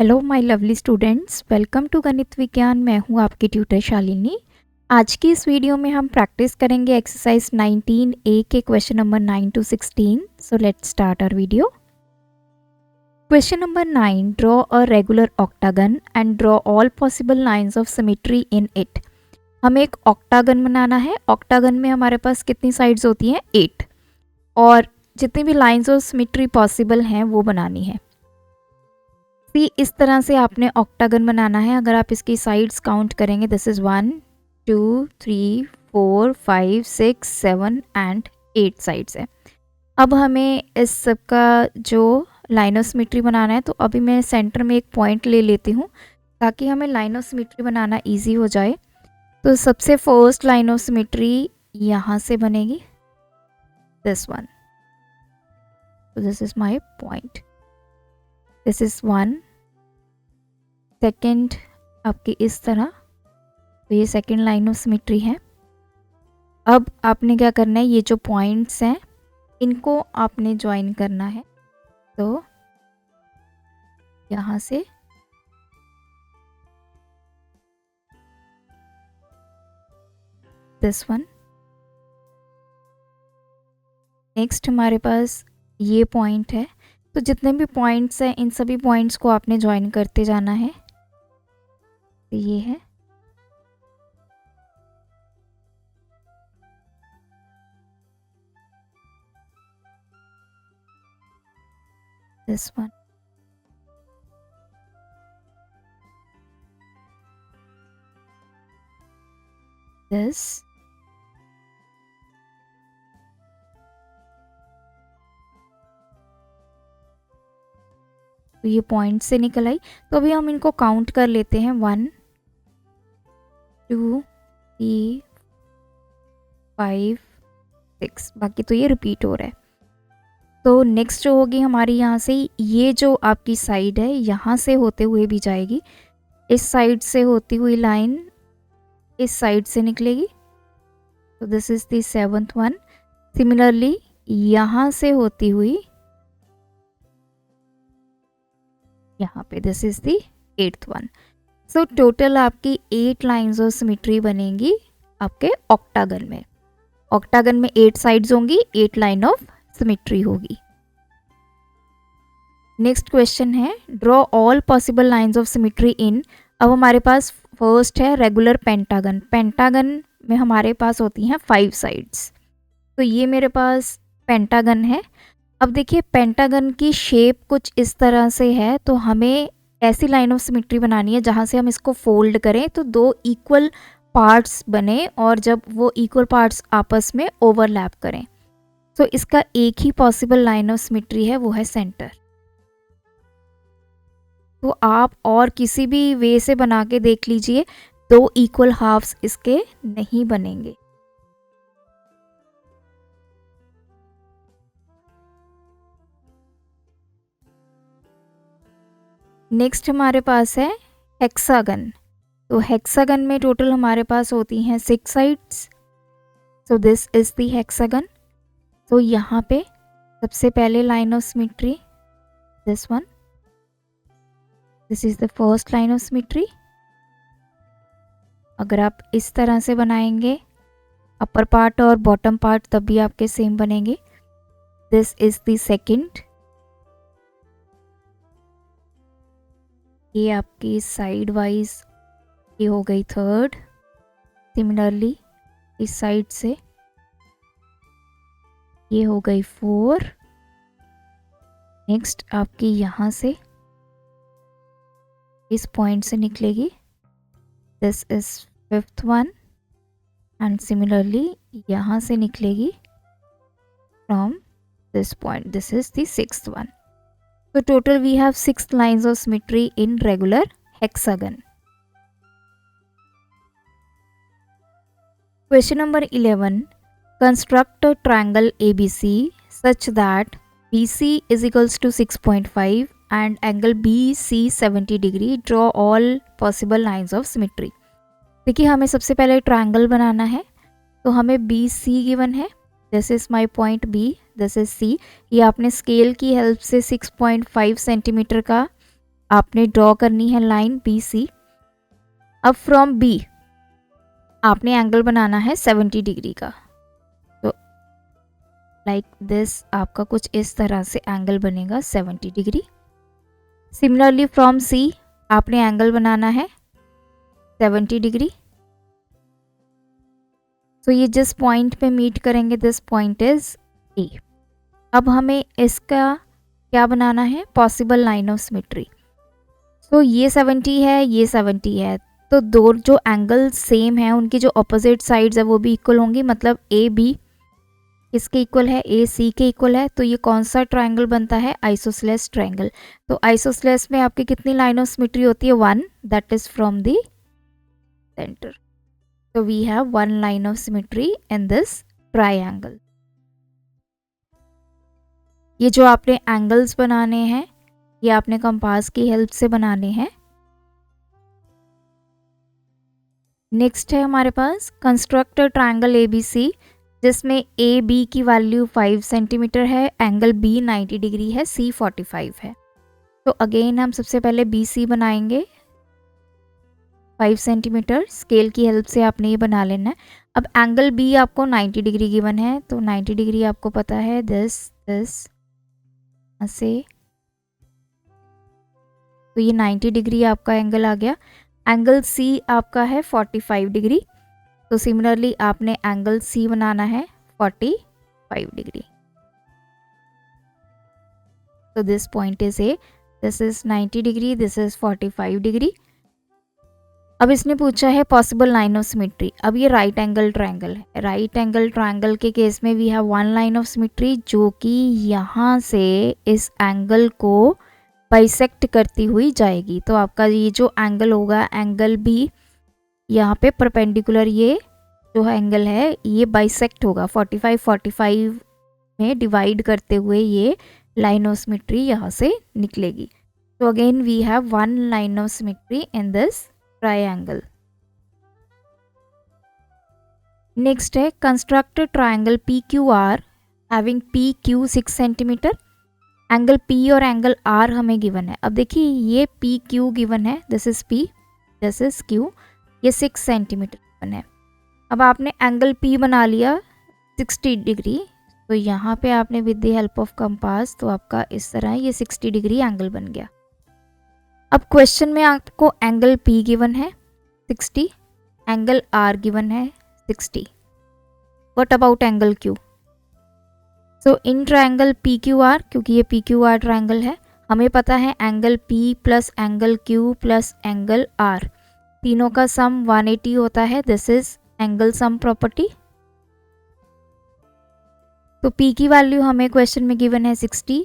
Hello my lovely students, welcome to Ganit Vigyan. मैं हूं आपकी ट्यूटर शालिनी। आज की इस वीडियो में हम प्रैक्टिस करेंगे एक्सरसाइज 19A के question number 9 to 16। So let's start our video. Question number 9, draw a regular octagon and draw all possible lines of symmetry in it. हमें एक ऑक्टागन बनाना है। ऑक्टागन में हमारे पास कितनी साइड्स होती हैं? 8, और जितनी भी लाइंस ऑफ सिमेट्री पॉसिबल हैं वो बनानी है। इस तरह से आपने ऑक्टागन बनाना है। अगर आप इसकी साइड्स काउंट करेंगे, दिस इज 1 2 3 4 5 6 7 एंड 8 साइड्स है। अब हमें इस सब का जो लाइन ऑफ सिमेट्री बनाना है, तो अभी मैं सेंटर में एक पॉइंट ले लेती हूँ ताकि हमें line of symmetry banana easy हो जाए। तो सबसे फर्स्ट लाइन ऑफ सिमेट्री यहाँ से बनेगी, दिस वन। तो this is my point, this is 1। Second आपकी इस तरह, तो ये सेकेंड लाइन ऑफ सिमेट्री है। अब आपने क्या करना है, ये जो पॉइंट्स हैं इनको आपने ज्वाइन करना है। तो यहाँ से दिस वन। नेक्स्ट हमारे पास ये पॉइंट है। तो जितने भी पॉइंट्स हैं इन सभी पॉइंट्स को आपने ज्वाइन करते जाना है। तो ये है, दिस वन, दिस, तो ये पॉइंट से निकल आई। तो अभी हम इनको काउंट कर लेते हैं, 1 2 3 5 6। बाकी तो ये रिपीट हो रहा है। तो नेक्स्ट जो होगी हमारी यहाँ से, ये जो आपकी साइड है यहाँ से होते हुए भी जाएगी। इस साइड से होती हुई लाइन इस साइड से निकलेगी। तो this is the 7th one. Similarly यहाँ से होती हुई यहाँ पे, this is the 8th one. So total आपकी 8 लाइंस ऑफ सिमेट्री बनेंगी आपके ऑक्टागन में। ऑक्टागन में 8 साइड्स होंगी, 8 लाइन ऑफ सिमेट्री होगी। नेक्स्ट क्वेश्चन है, draw all possible lines of symmetry in. अब हमारे पास फर्स्ट है रेगुलर पेंटागन। पेंटागन में हमारे पास होती हैं 5 साइड्स। तो ये मेरे पास पेंटागन है। अब देखिए पेंटागन की शेप कुछ इस तरह से है, तो हमें ऐसी लाइन ऑफ सिमेट्री बनानी है जहाँ से हम इसको फोल्ड करें तो 2 इक्वल पार्ट्स बने, और जब वो इक्वल पार्ट्स आपस में ओवरलैप करें। तो इसका एक ही पॉसिबल लाइन ऑफ सिमेट्री है, वो है सेंटर। तो आप और किसी भी वे से बना के देख लीजिए, 2 इक्वल हाफ्स इसके नहीं बनेंगे। नेक्स्ट हमारे पास है हेक्सागन। तो हेक्सागन में टोटल हमारे पास होती हैं 6 sides. So this is the hexagon. तो यहाँ पे सबसे पहले line of symmetry, this one, this is the first line of symmetry. अगर आप इस तरह से बनाएंगे अपर पार्ट और बॉटम पार्ट, तब भी आपके सेम बनेंगे। This is the second. ये आपकी साइड वाइज ये हो गई थर्ड। सिमिलरली इस साइड से ये हो गई 4। नेक्स्ट आपकी यहाँ से इस पॉइंट से निकलेगी, this is 5th one. And similarly यहाँ से निकलेगी from this point, this is the 6th one. So total we have 6 lines of symmetry in regular hexagon. Question number 11. Construct a triangle ABC such that BC is equals to 6.5 and angle BC 70 degree. Draw all possible lines of symmetry. देखिए हमें सबसे पहले triangle बनाना है। तो हमें BC given है, this is my point B, this is C. ये आपने स्केल की हेल्प से 6.5 सेंटीमीटर का आपने ड्रॉ करनी है लाइन BC। अब फ्रॉम B आपने एंगल बनाना है 70 डिग्री का। तो लाइक दिस आपका कुछ इस तरह से एंगल बनेगा 70 डिग्री। सिमिलरली फ्रॉम C आपने एंगल बनाना है 70 डिग्री। तो ये जिस पॉइंट पे मीट करेंगे दिस पॉइंट इज A। अब हमें इसका क्या बनाना है, पॉसिबल लाइन ऑफ सिमेट्री। तो ये 70 है, ये 70 है, तो दो जो एंगल सेम है उनकी जो अपोजिट साइड्स है वो भी इक्वल होंगी, मतलब ए बी किसके इक्वल है, ए सी के इक्वल है। तो ये कौन सा ट्रायंगल बनता है, आइसोसेलेस ट्रायंगल। तो आइसोसेलेस में आपकी कितनी लाइन ऑफ सिमेट्री होती है, 1, that is from the centre. So we have one line of symmetry in this triangle। ये जो आपने एंगल्स बनाने हैं ये आपने कंपास की हेल्प से बनाने हैं। नेक्स्ट है हमारे पास कंस्ट्रक्ट अ ट्रायंगल ABC जिसमें AB की वैल्यू 5 सेंटीमीटर है, एंगल B 90 डिग्री है, C 45 है। तो अगेन हम सबसे पहले BC बनाएंगे 5 सेंटीमीटर, स्केल की हेल्प से आपने ये बना लेना है। अब एंगल B आपको 90 डिग्री गिवन है, तो 90 डिग्री आपको पता है दिस ऐसे, तो ये 90 डिग्री आपका एंगल आ गया। एंगल C आपका है 45 डिग्री, तो सिमिलरली आपने एंगल C बनाना है 45 डिग्री। तो this point is A, this is 90 degree, this is 45 degree. अब इसने पूछा है पॉसिबल लाइन ऑफ सिमेट्री। अब ये राइट एंगल ट्रायंगल है, राइट एंगल ट्रायंगल के केस में we have one line of symmetry जो कि यहाँ से इस एंगल को बाइसेक्ट करती हुई जाएगी। तो आपका ये जो एंगल होगा, एंगल B यहाँ पे परपेंडिकुलर ये जो एंगल है ये बाइसेक्ट होगा, 45 में डिवाइड करते हुए ये लाइन ऑफ सिमेट्री यहाँ से निकलेगी। तो again we have one line of symmetry in this triangle. Next है construct triangle PQR having PQ 6 centimetre. Angle P और एंगल R हमें गिवन है। अब देखिए ये PQ गिवन है, this is P, this is Q, ये 6 सेंटीमीटर गिवन है। अब आपने एंगल P बना लिया 60 डिग्री, तो यहाँ पे आपने with the help of compass तो आपका इस तरह ये 60 डिग्री एंगल बन गया। अब क्वेश्चन में आपको एंगल P गिवन है 60, एंगल R गिवन है 60। What about angle Q? So in triangle PQR, क्योंकि ये PQR ट्रायंगल है, हमें पता है angle P plus angle Q plus angle R तीनों का सम 180 होता है। This is angle sum property. तो P की वैल्यू हमें क्वेश्चन में गिवन है 60,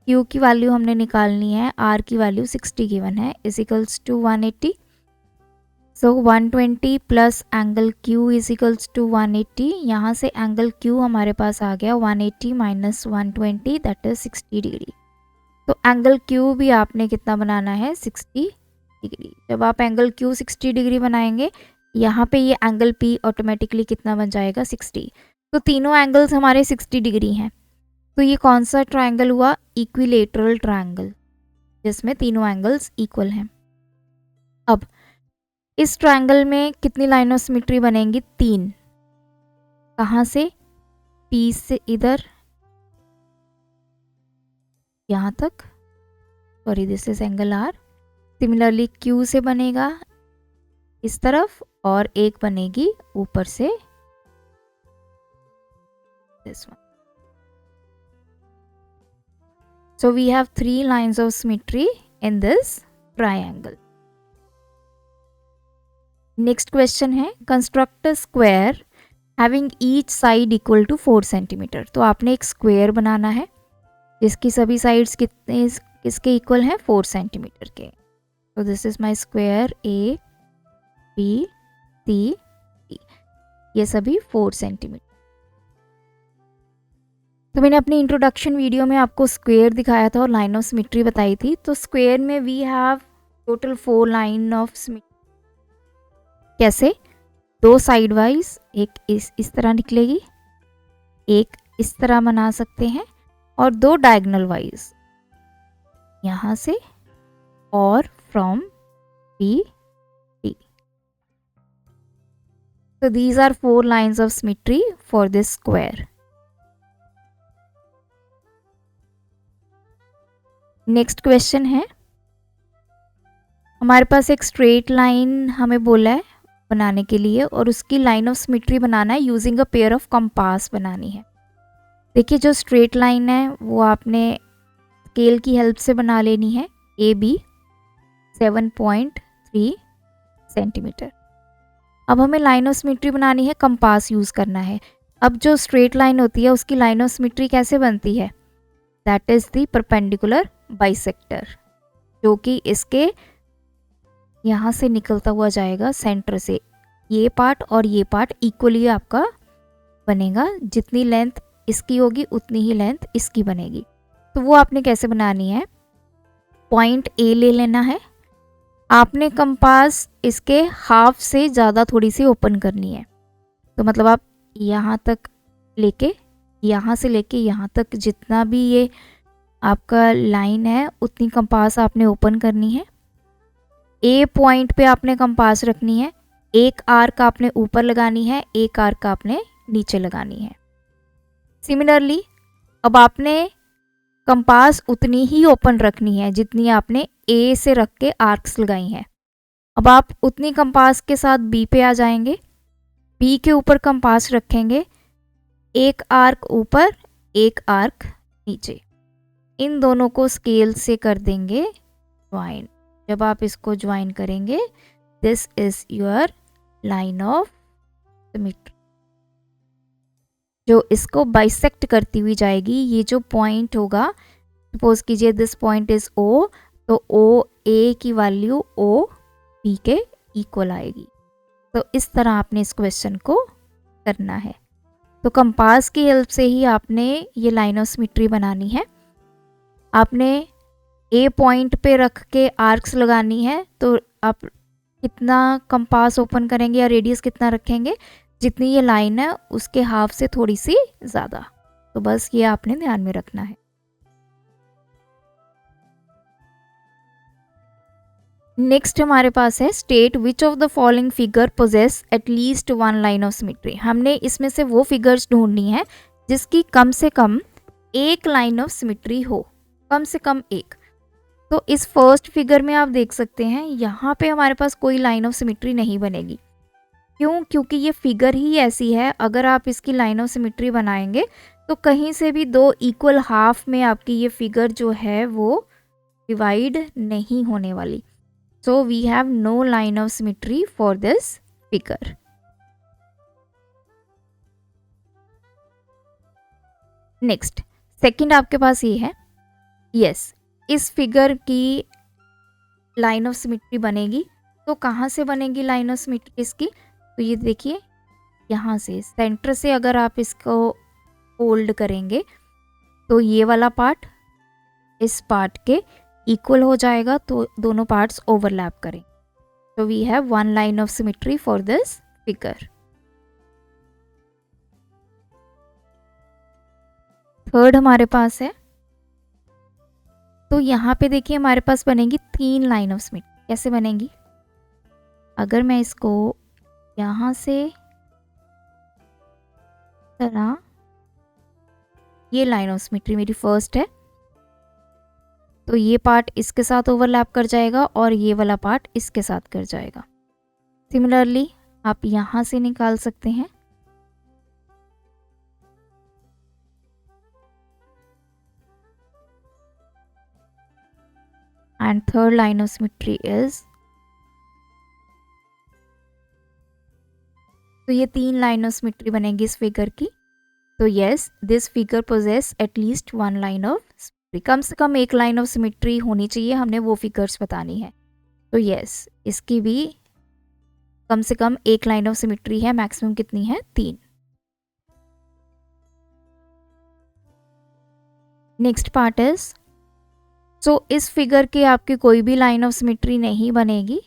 Q की वैल्यू हमने निकालनी है, R की वैल्यू 60 गिवन है, is equals to 180। So 120 plus angle Q is equals to 180। यहाँ से एंगल Q हमारे पास आ गया 180 माइनस 120 दैट इज 60 डिग्री। तो एंगल Q भी आपने कितना बनाना है, 60 डिग्री। जब आप एंगल Q 60 डिग्री बनाएंगे यहाँ पे ये एंगल P ऑटोमेटिकली कितना बन जाएगा, 60। तो तीनों एंगल्स हमारे 60 डिग्री हैं। तो ये कौन सा ट्रायंगल हुआ, इक्विलेटरल ट्रायंगल, जिसमें तीनों एंगल्स इक्वल हैं। अब इस ट्रायंगल में कितनी लाइन ऑफ सिमेट्री बनेंगी, 3। कहाँ से, P से इधर यहाँ तक, sorry this is angle R। Similarly Q से बनेगा इस तरफ और एक बनेगी ऊपर से this one. So we have 3 lines of symmetry in this triangle. Next question है construct a square having each side equal to 4 centimeter। तो आपने एक स्क्वायर बनाना है जिसकी सभी साइड्स किसके इक्वल हैं, 4 सेंटीमीटर के। तो this is my square A B C D, ये सभी 4 सेंटीमीटर। तो मैंने अपनी इंट्रोडक्शन वीडियो में आपको स्क्वायर दिखाया था और लाइन ऑफ सिमेट्री बताई थी। तो स्क्वायर में we have total 4 line of symmetry. कैसे, 2 साइड वाइज, एक इस तरह निकलेगी, एक इस तरह बना सकते हैं, और 2 डायगोनल वाइज यहाँ से or from B, D. So these are 4 lines of symmetry for this square. Next question है, हमारे पास एक स्ट्रेट लाइन हमें बोला है बनाने के लिए और उसकी लाइन ऑफ सिमेट्री बनाना है using a pair of compass बनानी है। देखिए जो स्ट्रेट लाइन है वो आपने स्केल की हेल्प से बना लेनी है, ए बी 7.3 सेंटीमीटर। अब हमें लाइन ऑफ सिमेट्री बनानी है, कंपास यूज़ करना है। अब जो स्ट्रेट लाइन होती है उसकी लाइन ऑफ सिमेट्री कैसे बनती है? That is the perpendicular bisector, जो कि इसके यहाँ से निकलता हुआ जाएगा सेंटर से। ये पार्ट और ये पार्ट इक्वली आपका बनेगा, जितनी लेंथ इसकी होगी उतनी ही लेंथ इसकी बनेगी। तो वो आपने कैसे बनानी है, पॉइंट ए ले लेना है, आपने कंपास इसके हाफ से ज़्यादा थोड़ी सी ओपन करनी है। तो मतलब आप यहाँ तक लेके, यहाँ से लेके यहाँ तक जितना भी ये आपका लाइन है उतनी कंपास आपने ओपन करनी है। ए पॉइंट पे आपने कंपास रखनी है, एक आर्क आपने ऊपर लगानी है, एक आर्क आपने नीचे लगानी है। सिमिलरली अब आपने कंपास उतनी ही ओपन रखनी है जितनी आपने ए से रख के आर्क्स लगाई हैं। अब आप उतनी कंपास के साथ बी पे आ जाएंगे, बी के ऊपर कंपास रखेंगे, एक आर्क ऊपर एक आर्क नीचे, इन दोनों को स्केल से कर देंगे ज्वाइन। जब आप इसको ज्वाइन करेंगे, this is your line of symmetry, जो इसको बाइसेक्ट करती हुई जाएगी। ये जो पॉइंट होगा, सपोज कीजिए दिस पॉइंट इज ओ, तो ओ ए की वैल्यू ओ बी के इक्वल आएगी। तो इस तरह आपने इस क्वेश्चन को करना है। तो कंपास की हेल्प से ही आपने ये लाइन ऑफ सिमेट्री बनानी है। आपने ए पॉइंट पे रख के आर्क्स लगानी है, तो आप कितना कंपास ओपन करेंगे या रेडियस कितना रखेंगे, जितनी ये लाइन है उसके हाफ से थोड़ी सी ज़्यादा। तो बस ये आपने ध्यान में रखना है। नेक्स्ट हमारे पास है, state which of the following figure poses at least one line of symmetry. हमने इसमें से वो फिगर्स ढूंढनी है जिसकी कम से कम एक लाइन ऑफ सिमेट्री हो, कम से कम एक। तो इस फर्स्ट फिगर में आप देख सकते हैं यहाँ पे हमारे पास कोई लाइन ऑफ सिमेट्री नहीं बनेगी। क्यों? क्योंकि ये फिगर ही ऐसी है, अगर आप इसकी लाइन ऑफ सिमेट्री बनाएंगे तो कहीं से भी दो इक्वल हाफ में आपकी ये फिगर जो है वो डिवाइड नहीं होने वाली। So we have no line of symmetry for this figure. Next second आपके पास ये है, यस इस फिगर की लाइन ऑफ सिमेट्री बनेगी। तो कहाँ से बनेगी लाइन ऑफ सिमेट्री इसकी? तो ये देखिए यहाँ से सेंटर से अगर आप इसको फोल्ड करेंगे तो ये वाला पार्ट इस पार्ट के इक्वल हो जाएगा, तो दोनों पार्ट्स ओवरलैप करें। तो we have one line of symmetry for this figure. Third हमारे पास है, तो यहाँ पे देखिए हमारे पास बनेगी 3 लाइन ऑफ सिमेट्री। कैसे बनेगी? अगर मैं इसको यहाँ से तरह, ये लाइन ऑफ सिमेट्री मेरी फर्स्ट है, तो ये पार्ट इसके साथ ओवरलैप कर जाएगा और ये वाला पार्ट इसके साथ कर जाएगा। सिमिलरली आप यहाँ से निकाल सकते हैं। And third line of symmetry is, तो ये 3 लाइन ऑफ सिमेट्री बनेगी इस फिगर की। तो yes this figure poses at least one line of symmetry, कम से कम एक लाइन ऑफ सिमेट्री होनी चाहिए, हमने वो फिगर्स बतानी है। तो यस इसकी भी कम से कम एक लाइन ऑफ सिमेट्री है, मैक्सिमम कितनी है? 3। नेक्स्ट पार्ट इज, सो इस फिगर के आपकी कोई भी लाइन ऑफ सिमेट्री नहीं बनेगी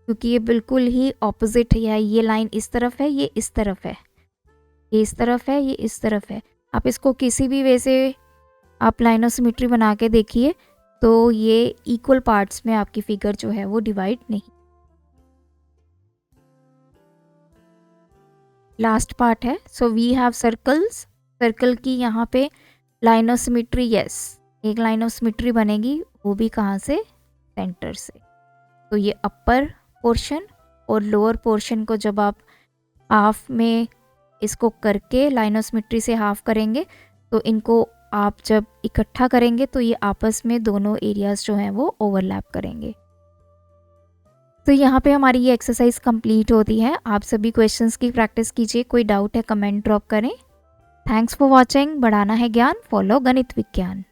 क्योंकि ये बिल्कुल ही ऑपोजिट है। ये लाइन इस तरफ है, ये इस तरफ है, ये इस तरफ है, ये इस तरफ है। आप इसको किसी भी वे से आप लाइन ऑफ सिमेट्री बना के देखिए, तो ये इक्वल पार्ट्स में आपकी फिगर जो है वो डिवाइड नहीं। लास्ट पार्ट है, so we have circles. Circle की यहाँ पे लाइन ऑफ सिमेट्री, यस, एक लाइन ऑफ सिमेट्री बनेगी, वो भी कहाँ से, सेंटर से। तो ये अपर पोर्शन और लोअर पोर्शन को जब आप हाफ में इसको करके लाइन ऑफ सिमेट्री से हाफ करेंगे तो इनको आप जब इकट्ठा करेंगे तो ये आपस में दोनों एरियाज जो हैं वो ओवरलैप करेंगे। तो यहाँ पे हमारी ये एक्सरसाइज कंप्लीट होती है। आप सभी क्वेश्चंस की प्रैक्टिस कीजिए, कोई डाउट है कमेंट ड्रॉप करें। Thanks for watching. बढ़ाना है ज्ञान, फॉलो गणित विज्ञान।